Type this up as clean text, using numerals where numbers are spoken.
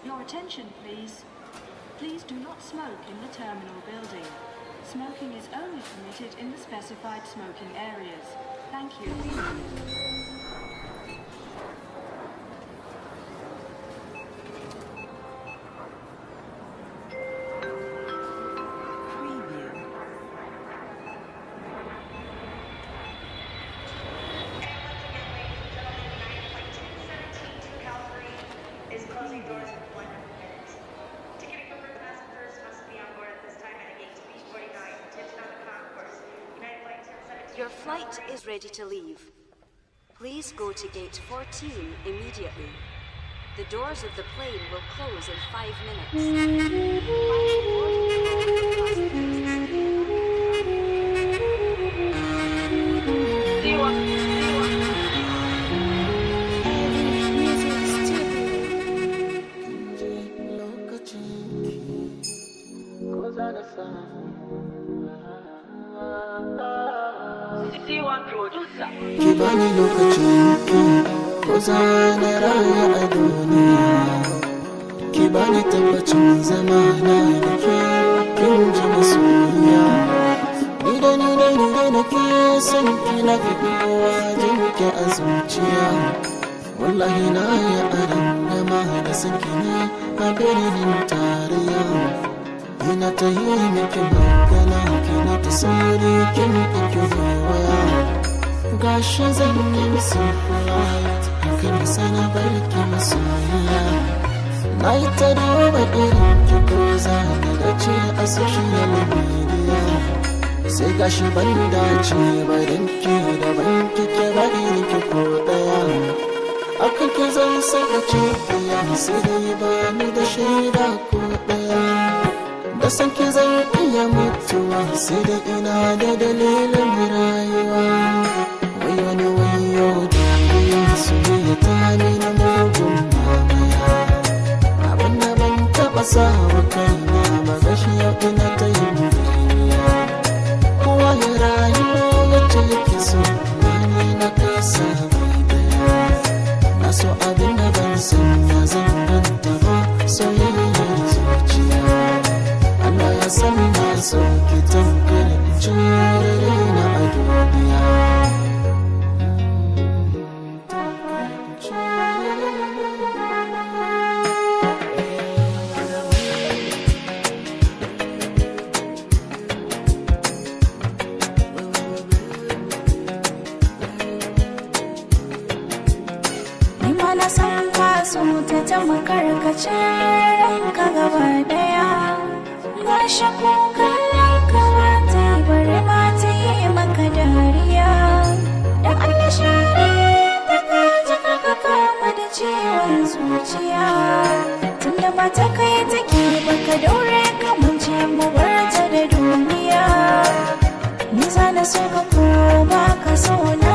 Your attention, please. Please do not smoke in the terminal building. Smoking is only permitted in the specified smoking areas. Thank you. Your flight is ready to leave. Please go to gate 14 immediately. The doors of the plane will close in 5 minutes. Kibani lokacinki, ko zana raya a duniya. Kibani tabbacin zama na da ke, kin ji masoyiya. Ni da nake son ki na fi kowa jin ki a zuciya. Wallahi na yi aran gama da son ki ne a birnin tarayya. Ina ta yi miki magana, kina ta sauri kin ki waya. Gashi zan yi musu flight, hakan sana barki masoyiya. Na yi ta duba irin ki ko zane da ce a social media. Sai gashi ban dace barin ki da banki ke ba irin ki ko daya. Akan ki zan saka cikiya, sai dai ba ni da shaida ko daya. Da san ki zan iya mutuwa, sai da ina da dalilin rayuwa. Wayo duniya soyayya ta nuna mugun mamaya. Abinda ban taɓa sawa kaina ba, gashi yau ina ta yin duniya. Kowa ya rayuwa wacce yake so, ni na kasa mai daya. Na so abinda ban san ya zan ganta ba, soyayyar zuciya. Allah ya san na so ki tamkar jere na a duniya. Na san ka so ta zama karkacin ranka gaba daya. Gashi ko kallon ka ba ta yi bari ma ta yi maka dariya. Da Allah share ta kaji ka kama da ciwon zuciya. Tunda ba ta kai take baka daure ka mance mu bar ta da duniya. Ni za na so ka ko ba ka so na.